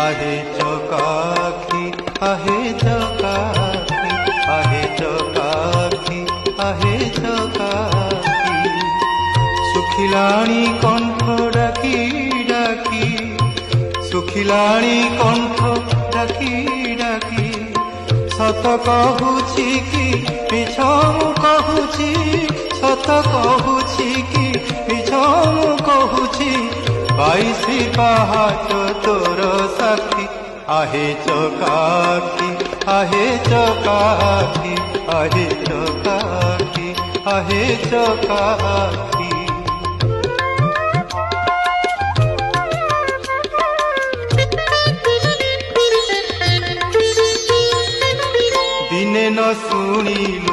आहे चकाखी आहे चकाखी आहे चकाखी आहे चकाखी सुखिलाणी कंठ डाकी डाकी सुखिलाणी कंठ डाकी डाकी सत कहूची कि मिछ कहूची सत कहूची कि मिछ कहूची बाईसी पहाच तोर साक्षी आहे चकाखी आहे चकाखी आहे चकाखी आहे चकाखी दिने न शुणिलु